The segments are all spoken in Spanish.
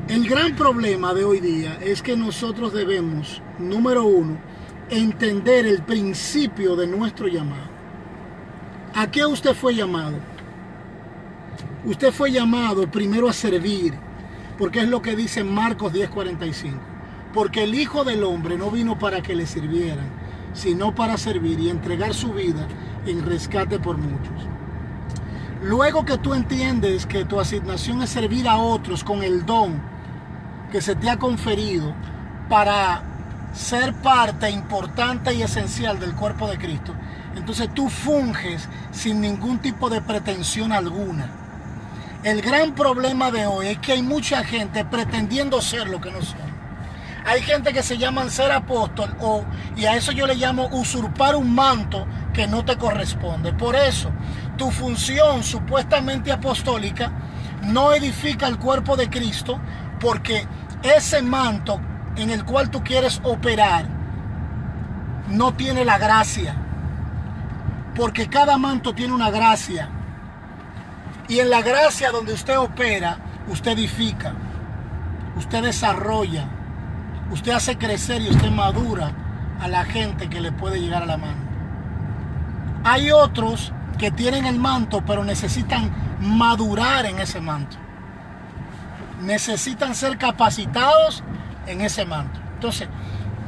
El gran problema de hoy día es que nosotros debemos, número uno, entender el principio de nuestro llamado. ¿A qué usted fue llamado? Usted fue llamado primero a servir, porque es lo que dice Marcos 10:45. Porque el Hijo del Hombre no vino para que le sirvieran, sino para servir y entregar su vida en rescate por muchos. Luego que tú entiendes que tu asignación es servir a otros con el don que se te ha conferido para ser parte importante y esencial del cuerpo de Cristo, entonces tú funges sin ningún tipo de pretensión alguna. El gran problema de hoy es que hay mucha gente pretendiendo ser lo que no son. Hay gente que se llaman ser apóstol y a eso yo le llamo usurpar un manto que no te corresponde. Por eso, tu función supuestamente apostólica no edifica el cuerpo de Cristo, porque ese manto en el cual tú quieres operar no tiene la gracia. Porque cada manto tiene una gracia. Y en la gracia donde usted opera, usted edifica, usted desarrolla, usted hace crecer y usted madura a la gente que le puede llegar a la mano. Hay otros que tienen el manto, pero necesitan madurar en ese manto. Necesitan ser capacitados en ese manto. Entonces,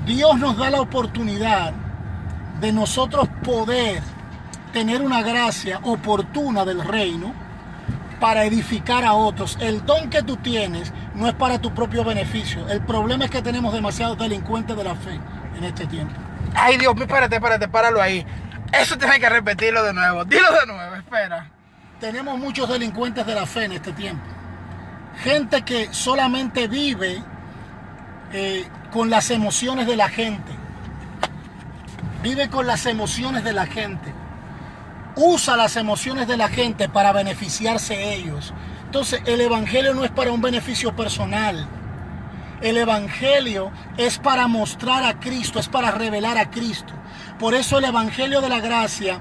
Dios nos da la oportunidad de nosotros poder tener una gracia oportuna del reino para edificar a otros. El don que tú tienes no es para tu propio beneficio. El problema es que tenemos demasiados delincuentes de la fe en este tiempo. Ay, Dios mío, espérate, páralo ahí. Eso tienes que repetirlo de nuevo. Dilo de nuevo, espera. Tenemos muchos delincuentes de la fe en este tiempo. Gente que solamente vive con las emociones de la gente. Vive con las emociones de la gente. Usa las emociones de la gente para beneficiarse ellos. Entonces, el evangelio no es para un beneficio personal. El evangelio es para mostrar a Cristo, es para revelar a Cristo. Por eso el evangelio de la gracia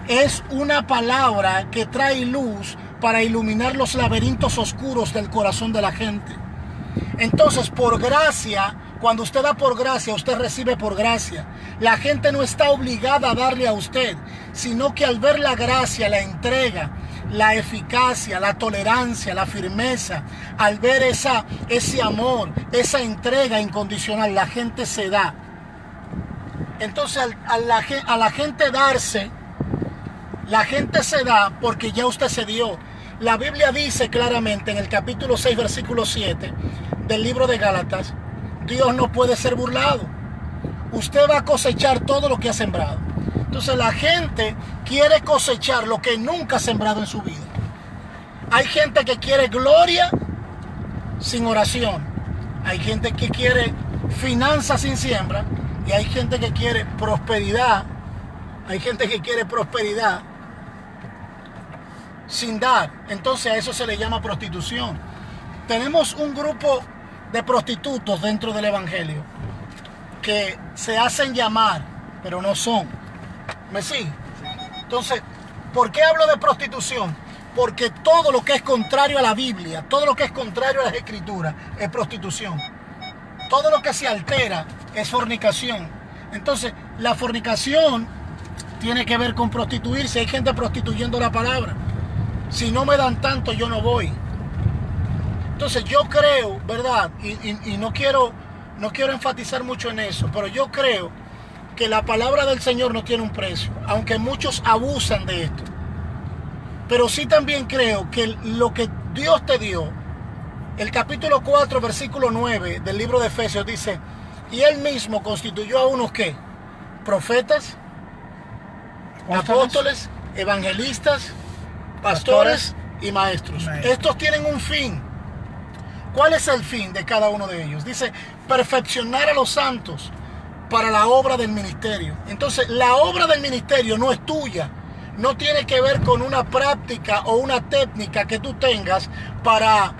es una palabra que trae luz para iluminar los laberintos oscuros del corazón de la gente. Entonces, por gracia, cuando usted da por gracia, usted recibe por gracia. La gente no está obligada a darle a usted, sino que al ver la gracia, la entrega, la eficacia, la tolerancia, la firmeza, al ver ese amor, esa entrega incondicional, la gente se da. Entonces, a la gente darse, la gente se da porque ya usted se dio. La Biblia dice claramente en el capítulo 6, versículo 7 del libro de Gálatas, Dios no puede ser burlado. Usted va a cosechar todo lo que ha sembrado. Entonces la gente quiere cosechar lo que nunca ha sembrado en su vida. Hay gente que quiere gloria sin oración. Hay gente que quiere finanzas sin siembra. Y hay gente que quiere prosperidad. Hay gente que quiere prosperidad sin dar. Entonces a eso se le llama prostitución. Tenemos un grupo de prostitutos dentro del evangelio que se hacen llamar, pero no son. ¿Me sigue? Entonces, ¿por qué hablo de prostitución? Porque todo lo que es contrario a la Biblia, todo lo que es contrario a las Escrituras, es prostitución. Todo lo que se altera es fornicación. Entonces, la fornicación tiene que ver con prostituirse. Hay gente prostituyendo la palabra. Si no me dan tanto, yo no voy. Entonces, yo creo, ¿verdad? Y no quiero enfatizar mucho en eso, pero yo creo que la palabra del Señor no tiene un precio, aunque muchos abusan de esto. Pero sí también creo que lo que Dios te dio, el capítulo 4, versículo 9 del libro de Efesios dice, y Él mismo constituyó a unos ¿qué? Profetas, apóstoles, evangelistas, pastores y maestros. Estos tienen un fin. ¿Cuál es el fin de cada uno de ellos? Dice, perfeccionar a los santos para la obra del ministerio. Entonces, la obra del ministerio no es tuya. No tiene que ver con una práctica o una técnica que tú tengas para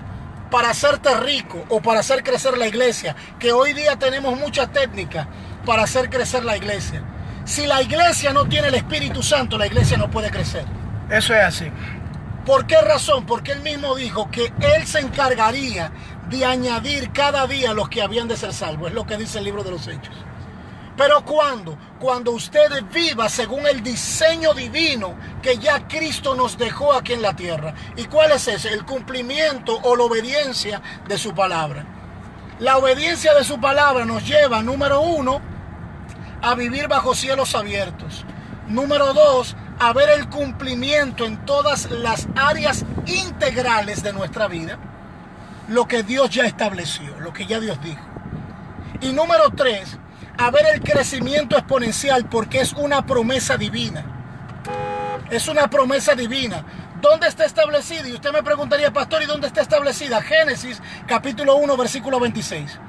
hacerte rico o para hacer crecer la iglesia. Que hoy día tenemos mucha técnica para hacer crecer la iglesia. Si la iglesia no tiene el Espíritu Santo, la iglesia no puede crecer. Eso es así. ¿Por qué razón? Porque Él mismo dijo que Él se encargaría de añadir cada día los que habían de ser salvos. Es lo que dice el libro de los Hechos. Pero cuando usted viva según el diseño divino que ya Cristo nos dejó aquí en la tierra. ¿Y cuál es ese? El cumplimiento o la obediencia de su palabra. La obediencia de su palabra nos lleva, número 1, a vivir bajo cielos abiertos. Número 2, a ver el cumplimiento en todas las áreas integrales de nuestra vida. Lo que Dios ya estableció, lo que ya Dios dijo. Y número 3, a ver el crecimiento exponencial, porque es una promesa divina. Es una promesa divina. ¿Dónde está establecida? Y usted me preguntaría, pastor, ¿y dónde está establecida? Génesis capítulo 1, versículo 26.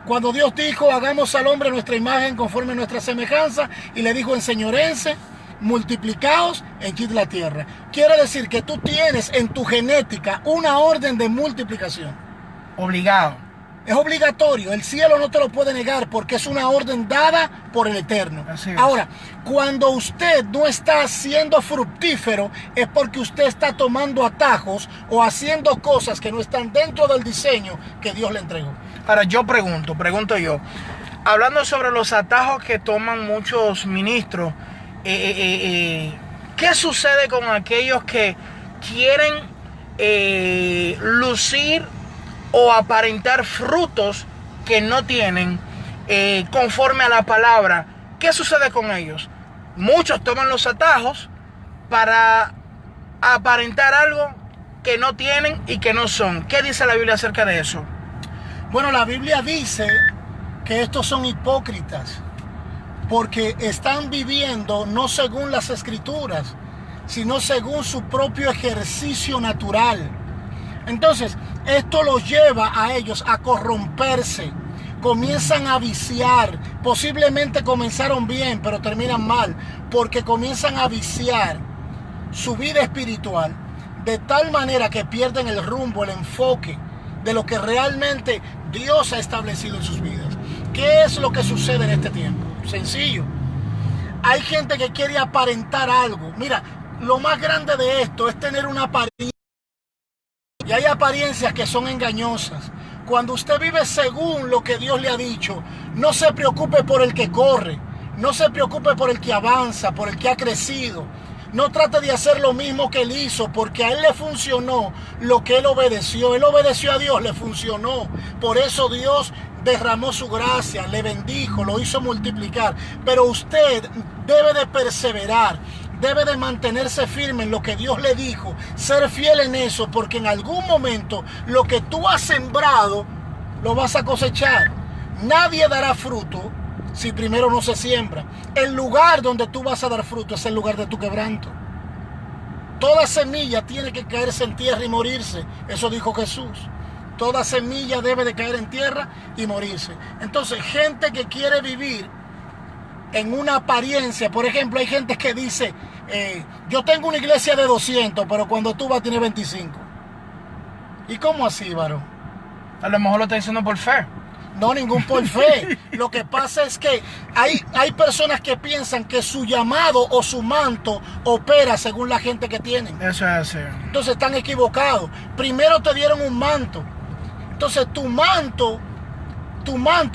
Cuando Dios dijo, hagamos al hombre nuestra imagen conforme a nuestra semejanza, y le dijo, enseñorense, multiplicaos, henchid la tierra. Quiere decir que tú tienes en tu genética una orden de multiplicación. Obligado. Es obligatorio, el cielo no te lo puede negar porque es una orden dada por el Eterno. Ahora, cuando usted no está siendo fructífero es porque usted está tomando atajos o haciendo cosas que no están dentro del diseño que Dios le entregó. Ahora yo pregunto yo, hablando sobre los atajos que toman muchos ministros, ¿qué sucede con aquellos que quieren lucir o aparentar frutos que no tienen conforme a la palabra? ¿Qué sucede con ellos? Muchos toman los atajos para aparentar algo que no tienen y que no son. ¿Qué dice la Biblia acerca de eso? Bueno, la Biblia dice que estos son hipócritas porque están viviendo no según las Escrituras, sino según su propio ejercicio natural. Entonces, esto los lleva a ellos a corromperse, comienzan a viciar, posiblemente comenzaron bien, pero terminan mal, porque comienzan a viciar su vida espiritual, de tal manera que pierden el rumbo, el enfoque de lo que realmente Dios ha establecido en sus vidas. ¿Qué es lo que sucede en este tiempo? Sencillo. Hay gente que quiere aparentar algo. Mira, lo más grande de esto es tener una apariencia. Y hay apariencias que son engañosas. Cuando usted vive según lo que Dios le ha dicho, no se preocupe por el que corre, no se preocupe por el que avanza, por el que ha crecido. No trate de hacer lo mismo que él hizo, porque a él le funcionó lo que él obedeció. Él obedeció a Dios, le funcionó. Por eso Dios derramó su gracia, le bendijo, lo hizo multiplicar. Pero usted debe de perseverar. Debe de mantenerse firme en lo que Dios le dijo, ser fiel en eso, porque en algún momento lo que tú has sembrado lo vas a cosechar. Nadie dará fruto si primero no se siembra. El lugar donde tú vas a dar fruto es el lugar de tu quebranto. Toda semilla tiene que caerse en tierra y morirse. Eso dijo Jesús. Toda semilla debe de caer en tierra y morirse. Entonces, gente que quiere vivir en una apariencia, por ejemplo, hay gente que dice, yo tengo una iglesia de 200, pero cuando tú vas tienes 25. ¿Y cómo así, varón? A lo mejor lo está diciendo por fe. No, ningún por fe. Lo que pasa es que hay personas que piensan que su llamado o su manto opera según la gente que tienen. Eso es así. Entonces están equivocados. Primero te dieron un manto. Entonces tu manto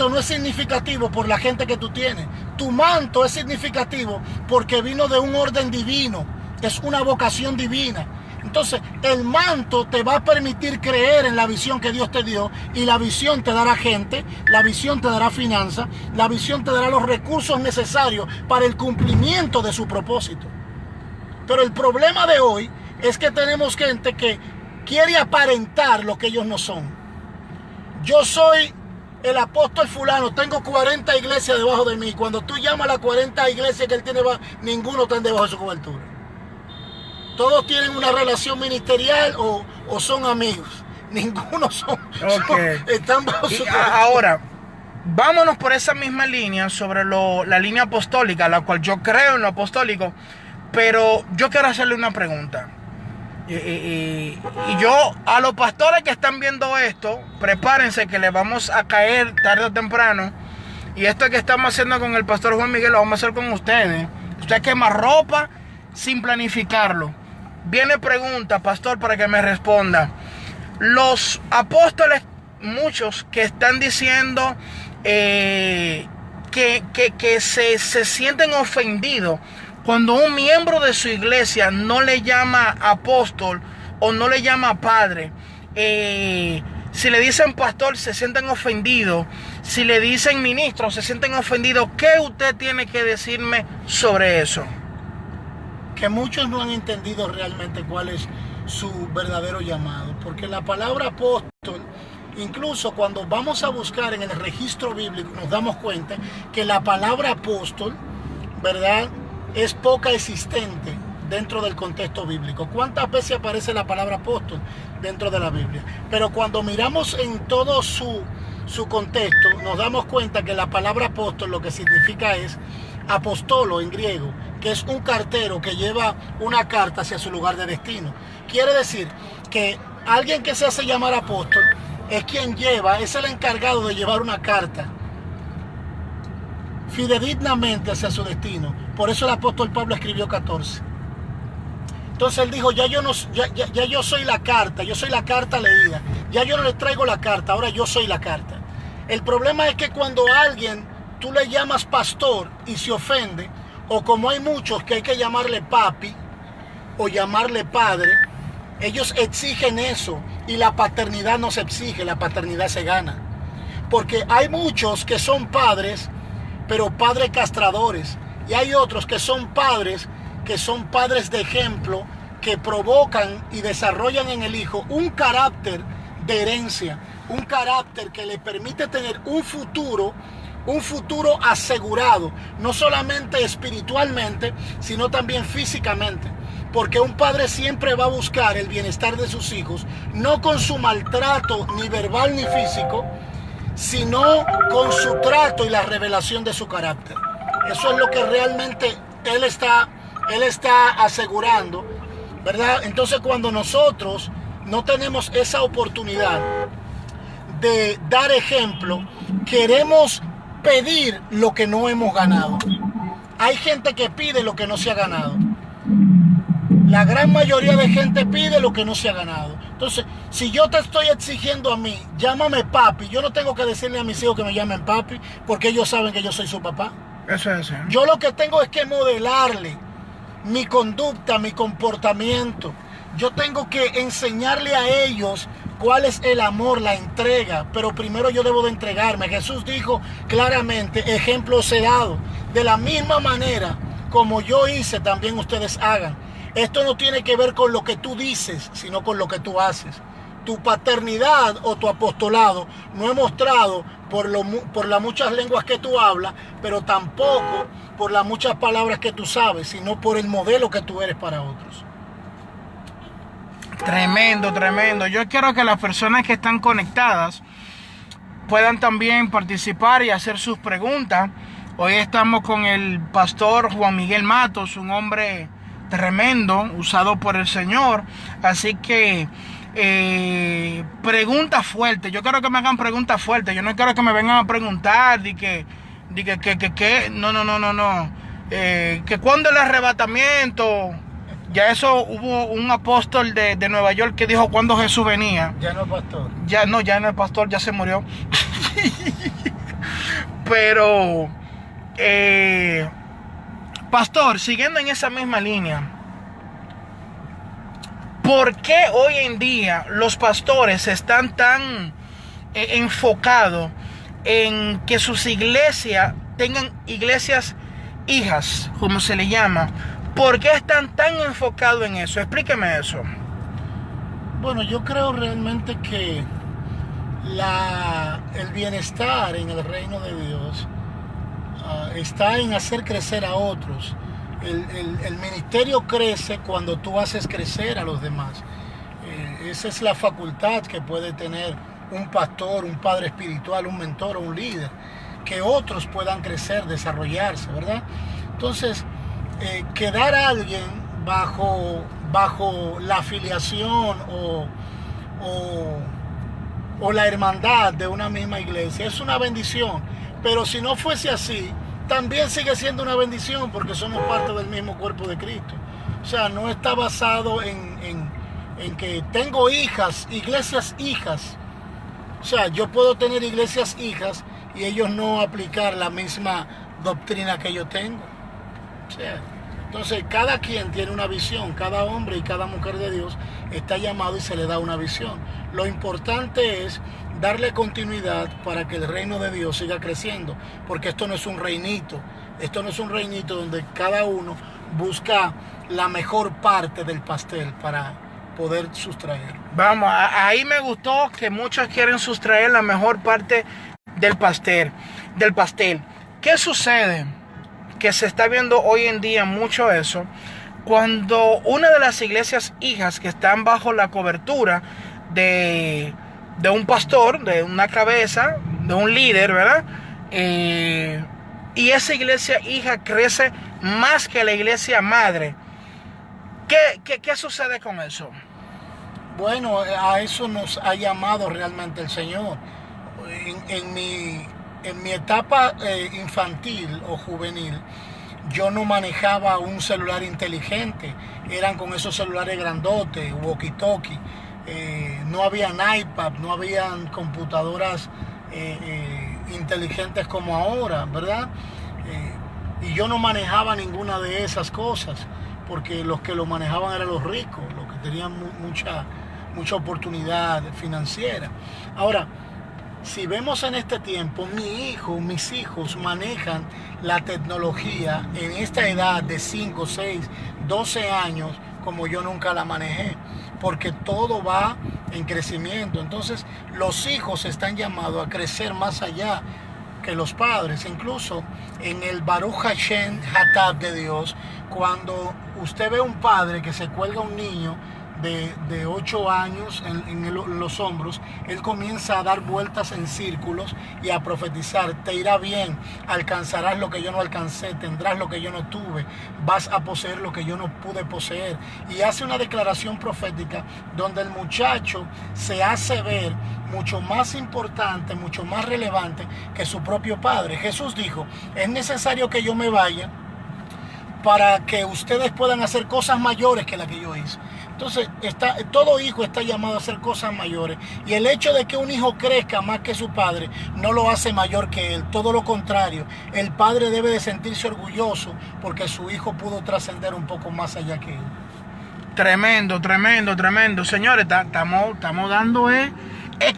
no es significativo por la gente que tú tienes. Tu manto es significativo porque vino de un orden divino. Es una vocación divina. Entonces, el manto te va a permitir creer en la visión que Dios te dio, y la visión te dará gente, la visión te dará finanzas, la visión te dará los recursos necesarios para el cumplimiento de su propósito. Pero el problema de hoy es que tenemos gente que quiere aparentar lo que ellos no son. Yo soy el apóstol fulano, tengo 40 iglesias debajo de mí. Cuando tú llamas a las 40 iglesias que él tiene, ninguno está debajo de su cobertura. Todos tienen una relación ministerial o son amigos. Ninguno están bajo su cobertura. Ahora, vámonos por esa misma línea sobre la línea apostólica, la cual yo creo en lo apostólico, pero yo quiero hacerle una pregunta. Y yo, a los pastores que están viendo esto, prepárense que les vamos a caer tarde o temprano. Y esto que estamos haciendo con el pastor Juan Miguel lo vamos a hacer con ustedes. Usted quema ropa sin planificarlo. Viene pregunta, pastor, para que me responda. Los apóstoles muchos que están diciendo que se sienten ofendidos cuando un miembro de su iglesia no le llama apóstol o no le llama padre. Si le dicen pastor, se sienten ofendidos. Si le dicen ministro, se sienten ofendidos. ¿Qué usted tiene que decirme sobre eso? Que muchos no han entendido realmente cuál es su verdadero llamado. Porque la palabra apóstol, incluso cuando vamos a buscar en el registro bíblico, nos damos cuenta que la palabra apóstol, ¿verdad?, es poca existente dentro del contexto bíblico. ¿Cuántas veces aparece la palabra apóstol dentro de la Biblia? Pero cuando miramos en todo su contexto, nos damos cuenta que la palabra apóstol lo que significa es apostolo en griego, que es un cartero que lleva una carta hacia su lugar de destino. Quiere decir que alguien que se hace llamar apóstol es quien es el encargado de llevar una carta fidedignamente hacia su destino. Por eso el apóstol Pablo escribió 14. Entonces él dijo, ya yo soy la carta, yo soy la carta leída. Ya yo no le traigo la carta, ahora yo soy la carta. El problema es que cuando a alguien tú le llamas pastor y se ofende, o como hay muchos que hay que llamarle papi o llamarle padre, ellos exigen eso y la paternidad no se exige, la paternidad se gana. Porque hay muchos que son padres, pero padres castradores, y hay otros que son padres de ejemplo, que provocan y desarrollan en el hijo un carácter de herencia, un carácter que le permite tener un futuro asegurado, no solamente espiritualmente, sino también físicamente. Porque un padre siempre va a buscar el bienestar de sus hijos, no con su maltrato ni verbal ni físico, sino con su trato y la revelación de su carácter. Eso es lo que realmente él está asegurando, ¿verdad? Entonces, cuando nosotros no tenemos esa oportunidad de dar ejemplo, queremos pedir lo que no hemos ganado. Hay gente que pide lo que no se ha ganado. La gran mayoría de gente pide lo que no se ha ganado. Entonces, si yo te estoy exigiendo a mí, llámame papi, yo no tengo que decirle a mis hijos que me llamen papi, porque ellos saben que yo soy su papá. Eso es, ¿eh? Yo lo que tengo es que modelarle mi conducta, mi comportamiento. Yo tengo que enseñarle a ellos cuál es el amor, la entrega, pero primero yo debo de entregarme. Jesús dijo claramente, ejemplos he dado. De la misma manera como yo hice, también ustedes hagan. Esto no tiene que ver con lo que tú dices, sino con lo que tú haces. Tu paternidad o tu apostolado no es mostrado por las muchas lenguas que tú hablas, pero tampoco por las muchas palabras que tú sabes, sino por el modelo que tú eres para otros. Tremendo, tremendo. Yo quiero que las personas que están conectadas puedan también participar y hacer sus preguntas. Hoy estamos con el pastor Juan Miguel Matos, un hombre tremendo, usado por el Señor. Así que preguntas fuertes. Yo quiero que me hagan preguntas fuertes. Yo no quiero que me vengan a preguntar que no. Que cuando el arrebatamiento. Ya eso, hubo un apóstol de Nueva York que dijo cuando Jesús venía. Ya no es pastor. Ya no es pastor, ya se murió. Pero, pastor, siguiendo en esa misma línea, ¿por qué hoy en día los pastores están tan enfocados en que sus iglesias tengan iglesias hijas, como se le llama? ¿Por qué están tan enfocados en eso? Explíqueme eso. Bueno, yo creo realmente que el bienestar en el reino de Dios está en hacer crecer a otros. El ministerio crece cuando tú haces crecer a los demás. Esa es la facultad que puede tener un pastor, un padre espiritual, un mentor o un líder. Que otros puedan crecer, desarrollarse, ¿verdad? Entonces, quedar a alguien bajo la afiliación o la hermandad de una misma iglesia es una bendición, pero si no fuese así, también sigue siendo una bendición porque somos parte del mismo cuerpo de Cristo. O sea, no está basado en que tengo hijas, iglesias hijas, O sea, yo puedo tener iglesias hijas y ellos no aplicar la misma doctrina que yo tengo. O sea, entonces cada quien tiene una visión, cada hombre y cada mujer de Dios está llamado y se le da una visión. Lo importante es darle continuidad para que el reino de Dios siga creciendo, porque esto no es un reinito, donde cada uno busca la mejor parte del pastel para poder sustraer. Vamos, ahí me gustó que muchos quieren sustraer la mejor parte del pastel. ¿Qué sucede? Que se está viendo hoy en día mucho eso, cuando una de las iglesias hijas que están bajo la cobertura de un pastor, de una cabeza, de un líder, ¿verdad? Y esa iglesia hija crece más que la iglesia madre. ¿Qué sucede con eso? Bueno, a eso nos ha llamado realmente el Señor. En mi etapa infantil o juvenil, yo no manejaba un celular inteligente. Eran con esos celulares grandotes, walkie-talkie. No habían iPad, no habían computadoras inteligentes como ahora, ¿verdad? Y yo no manejaba ninguna de esas cosas, porque los que lo manejaban eran los ricos, los que tenían mucha oportunidad financiera. Ahora, si vemos en este tiempo, mis hijos manejan la tecnología en esta edad de 5, 6, 12 años como yo nunca la manejé, porque todo va en crecimiento. Entonces los hijos están llamados a crecer más allá que los padres. Incluso en el Baruch Hashem Hatab de Dios, cuando usted ve un padre que se cuelga un niño de 8 años en los hombros, él comienza a dar vueltas en círculos y a profetizar: te irá bien, alcanzarás lo que yo no alcancé, tendrás lo que yo no tuve, vas a poseer lo que yo no pude poseer. Y hace una declaración profética donde el muchacho se hace ver mucho más importante, mucho más relevante que su propio padre. Jesús dijo: es necesario que yo me vaya para que ustedes puedan hacer cosas mayores que las que yo hice. Entonces, todo hijo está llamado a hacer cosas mayores. Y el hecho de que un hijo crezca más que su padre no lo hace mayor que él. Todo lo contrario, el padre debe de sentirse orgulloso porque su hijo pudo trascender un poco más allá que él. Tremendo. Señores, estamos dando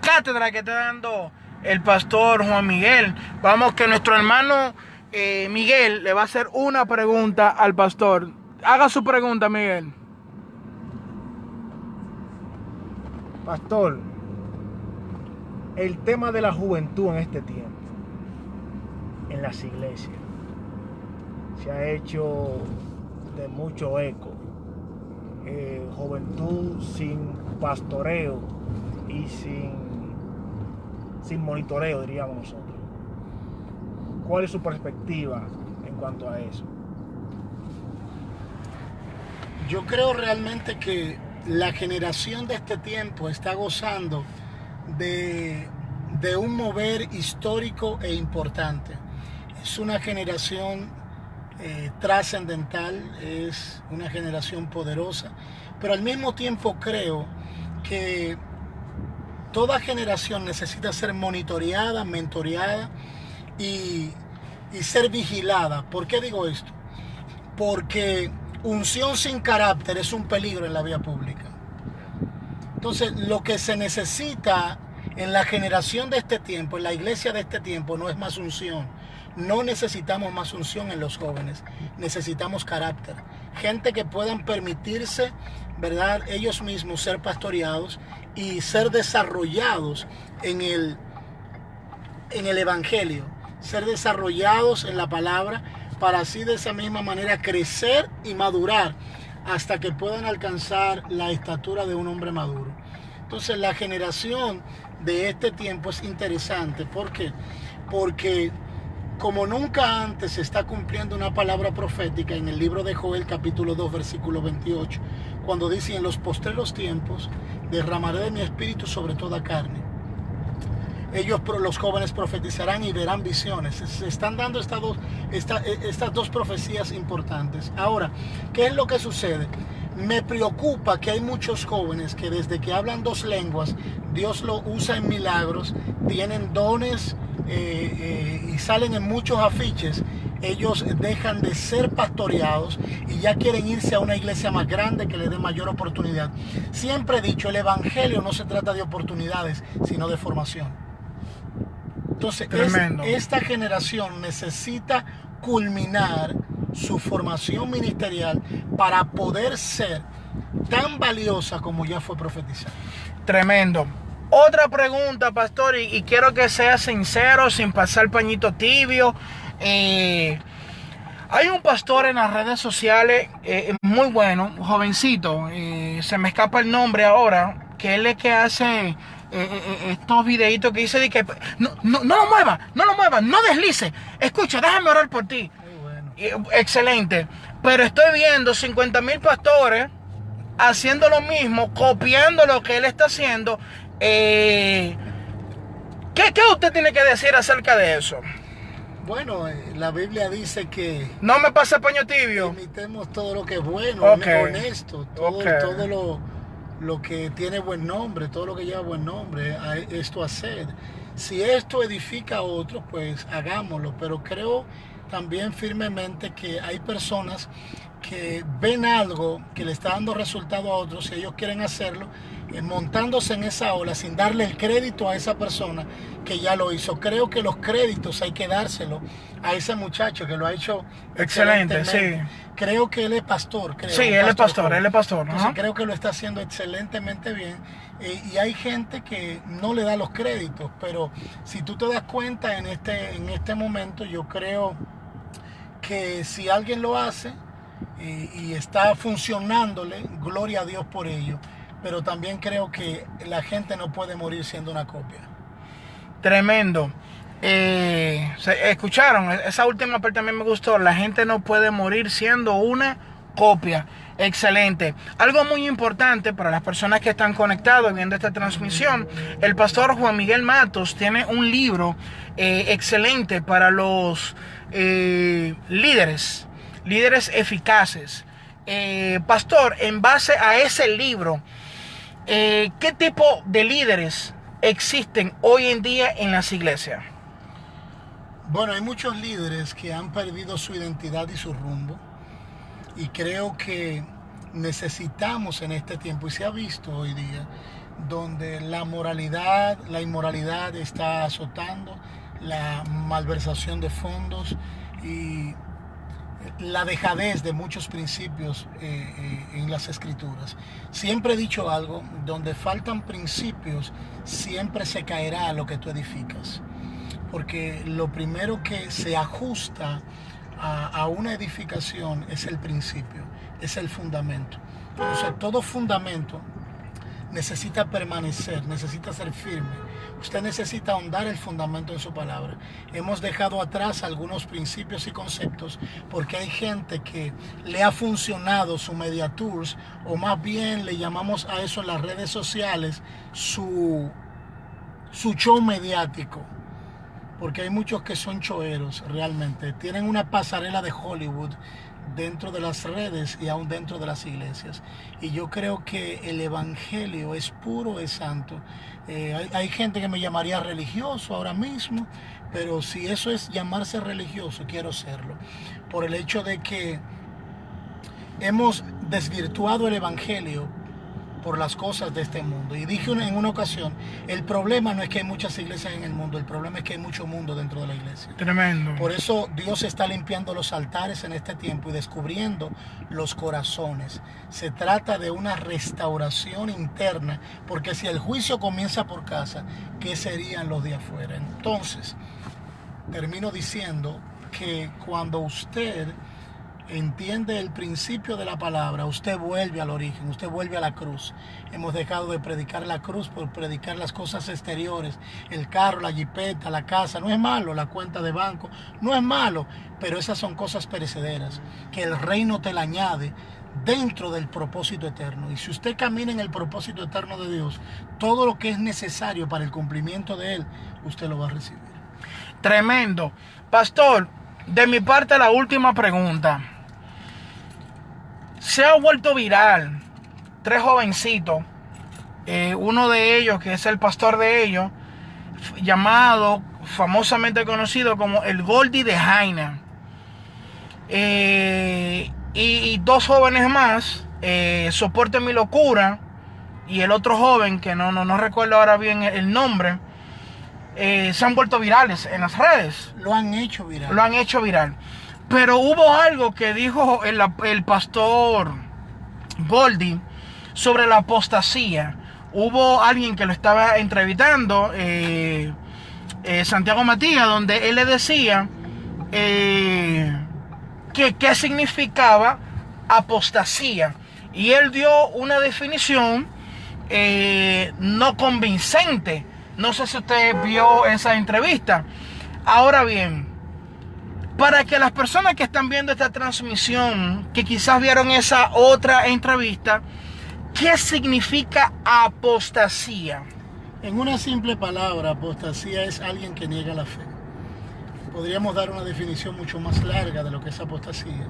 cátedra que está dando el pastor Juan Miguel. Vamos, que nuestro hermano Miguel le va a hacer una pregunta al pastor. Haga su pregunta, Miguel. Pastor, el tema de la juventud en este tiempo, en las iglesias, se ha hecho de mucho eco. Juventud sin pastoreo y sin monitoreo, diríamos nosotros. ¿Cuál es su perspectiva en cuanto a eso? Yo creo realmente que la generación de este tiempo está gozando de un mover histórico e importante. Es una generación trascendental, es una generación poderosa, pero al mismo tiempo creo que toda generación necesita ser monitoreada, mentoreada y ser vigilada. ¿Por qué digo esto? Porque unción sin carácter es un peligro en la vía pública. Entonces, lo que se necesita en la generación de este tiempo, en la iglesia de este tiempo, no es más unción. No necesitamos más unción en los jóvenes. Necesitamos carácter. Gente que puedan permitirse, ¿verdad?, ellos mismos ser pastoreados y ser desarrollados en el evangelio. Ser desarrollados en la palabra, para así de esa misma manera crecer y madurar hasta que puedan alcanzar la estatura de un hombre maduro. Entonces, la generación de este tiempo es interesante. ¿Por qué? Porque como nunca antes se está cumpliendo una palabra profética en el libro de Joel capítulo 2 versículo 28, cuando dice: en los postreros tiempos derramaré de mi espíritu sobre toda carne. Los jóvenes profetizarán y verán visiones. Se están dando estas dos profecías importantes. Ahora, ¿qué es lo que sucede? Me preocupa que hay muchos jóvenes que desde que hablan 2 lenguas, Dios lo usa en milagros, tienen dones y salen en muchos afiches. Ellos dejan de ser pastoreados y ya quieren irse a una iglesia más grande que les dé mayor oportunidad. Siempre he dicho, el evangelio no se trata de oportunidades, sino de formación. Entonces, esta generación necesita culminar su formación ministerial para poder ser tan valiosa como ya fue profetizada. Tremendo. Otra pregunta, pastor, y quiero que sea sincero, sin pasar pañito tibio. Hay un pastor en las redes sociales muy bueno, un jovencito, se me escapa el nombre ahora, que él es que hace estos videitos que dice de que no lo muevas, no deslice. Escucha, déjame orar por ti. Excelente. Pero estoy viendo 50,000 pastores haciendo lo mismo, copiando lo que él está haciendo. ¿Qué usted tiene que decir acerca de eso? Bueno, la Biblia dice que no me pase paño tibio. Imitemos todo lo que es bueno, honesto, todo lo que tiene buen nombre, todo lo que lleva buen nombre, esto hacer. Si esto edifica a otros, pues hagámoslo, pero creo también firmemente que hay personas que ven algo que le está dando resultado a otros y ellos quieren hacerlo, montándose en esa ola sin darle el crédito a esa persona que ya lo hizo. Creo que los créditos hay que dárselo a ese muchacho que lo ha hecho excelente. Sí. Creo que él es pastor. Sí, él es pastor. Entonces, creo que lo está haciendo excelentemente bien. Y hay gente que no le da los créditos, pero si tú te das cuenta en este momento, yo creo que si alguien lo hace y está funcionándole, gloria a Dios por ello. Pero también creo que la gente no puede morir siendo una copia. Tremendo. Escucharon, esa última parte también me gustó. La gente no puede morir siendo una copia. Excelente. Algo muy importante para las personas que están conectados viendo esta transmisión, el pastor Juan Miguel Matos tiene un libro excelente para los líderes eficaces. Pastor, en base a ese libro, ¿qué tipo de líderes existen hoy en día en las iglesias? Bueno, hay muchos líderes que han perdido su identidad y su rumbo, y creo que necesitamos en este tiempo, y se ha visto hoy día, donde la inmoralidad está azotando, la malversación de fondos y la dejadez de muchos principios en las escrituras. Siempre he dicho algo, donde faltan principios, siempre se caerá lo que tú edificas. Porque lo primero que se ajusta a una edificación es el principio, es el fundamento. Entonces, todo fundamento necesita permanecer, necesita ser firme. Usted necesita ahondar el fundamento en su palabra. Hemos dejado atrás algunos principios y conceptos porque hay gente que le ha funcionado su media tours, o más bien le llamamos a eso en las redes sociales su show mediático. Porque hay muchos que son choeros realmente. Tienen una pasarela de Hollywood dentro de las redes y aún dentro de las iglesias. Y yo creo que el evangelio es puro, es santo. Hay gente que me llamaría religioso ahora mismo, pero si eso es llamarse religioso, quiero serlo. Por el hecho de que hemos desvirtuado el evangelio por las cosas de este mundo. Y dije en una ocasión, el problema no es que hay muchas iglesias en el mundo, el problema es que hay mucho mundo dentro de la iglesia. Tremendo. Por eso Dios está limpiando los altares en este tiempo y descubriendo los corazones. Se trata de una restauración interna, porque si el juicio comienza por casa, ¿qué serían los de afuera? Entonces, termino diciendo que cuando usted entiende el principio de la palabra, usted vuelve al origen, usted vuelve a la cruz. Hemos dejado de predicar la cruz por predicar las cosas exteriores, el carro, la jipeta, la casa. No es malo, la cuenta de banco, no es malo, pero esas son cosas perecederas que el reino te la añade dentro del propósito eterno. Y si usted camina en el propósito eterno de Dios, todo lo que es necesario para el cumplimiento de él, usted lo va a recibir. Tremendo. Pastor, de mi parte la última pregunta. se ha vuelto viral. 3 jovencitos, uno de ellos que es el pastor de ellos, llamado, famosamente conocido como el Goldie de Jaina, y 2 jóvenes más, Soporte Mi Locura, y el otro joven que no recuerdo ahora bien el nombre, se han vuelto virales en las redes. Lo han hecho viral. Lo han hecho viral. Pero hubo algo que dijo el pastor Goldie sobre la apostasía. Hubo alguien que lo estaba entrevistando, Santiago Matías, donde él le decía que qué significaba apostasía. Y él dio una definición no convincente. No sé si usted vio esa entrevista. Ahora bien, para que las personas que están viendo esta transmisión, que quizás vieron esa otra entrevista, ¿qué significa apostasía? En una simple palabra, apostasía es alguien que niega la fe. Podríamos dar una definición mucho más larga de lo que es apostasía,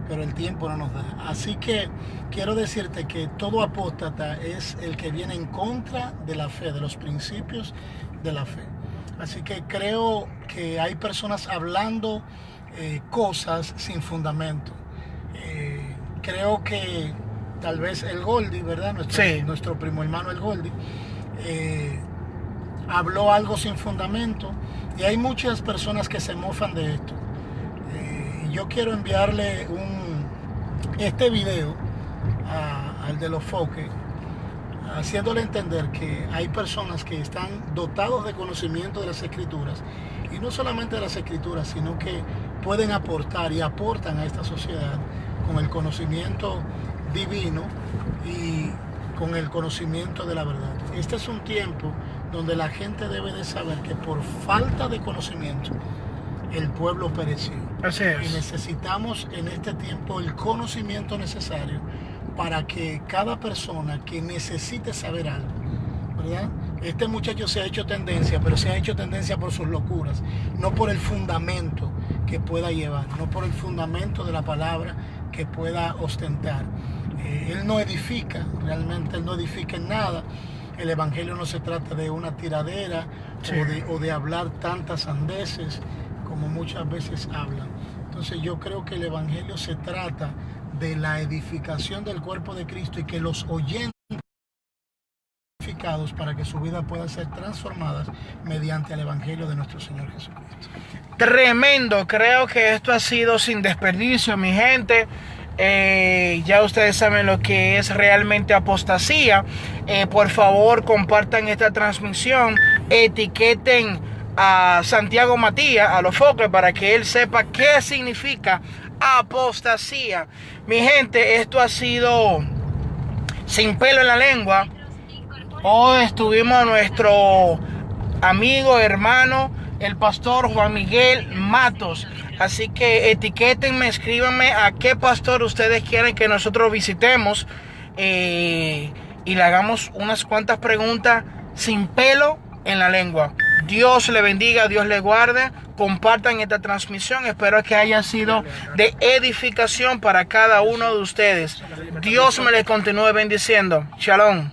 pero el tiempo no nos da. Así que quiero decirte que todo apóstata es el que viene en contra de la fe, de los principios de la fe. Así que creo que hay personas hablando cosas sin fundamento. Creo que tal vez el Goldie, ¿verdad? Nuestro primo hermano el Goldie, habló algo sin fundamento, y hay muchas personas que se mofan de esto. Yo quiero enviarle este video al de los foques, haciéndole entender que hay personas que están dotados de conocimiento de las escrituras, y no solamente de las escrituras, sino que pueden aportar y aportan a esta sociedad con el conocimiento divino y con el conocimiento de la verdad. Este es un tiempo donde la gente debe de saber que por falta de conocimiento el pueblo pereció. Así es. Y necesitamos en este tiempo el conocimiento necesario para que cada persona que necesite saber algo, ¿verdad? Este muchacho se ha hecho tendencia, pero se ha hecho tendencia por sus locuras, no por el fundamento que pueda llevar, no por el fundamento de la palabra que pueda ostentar. Él no edifica, realmente él no edifica en nada. El evangelio no se trata de una tiradera, sí, o de hablar tantas sandeces como muchas veces hablan. Entonces yo creo que el evangelio se trata de la edificación del cuerpo de Cristo, y que los oyentes edificados para que su vida pueda ser transformada mediante el evangelio de nuestro Señor Jesucristo. Tremendo, creo que esto ha sido sin desperdicio, mi gente. Ya ustedes saben lo que es realmente apostasía. Por favor, compartan esta transmisión, etiqueten a Santiago Matías, a los foques, para que él sepa qué significa apostasía. Mi gente, esto ha sido Sin Pelo en la Lengua. Hoy estuvimos nuestro amigo, hermano, el pastor Juan Miguel Matos. Así que etiquétenme, escríbanme a qué pastor ustedes quieren que nosotros visitemos, y le hagamos unas cuantas preguntas sin pelo en la lengua. Dios le bendiga, Dios le guarde. Compartan esta transmisión. Espero que haya sido de edificación para cada uno de ustedes. Dios me les continúe bendiciendo. Shalom.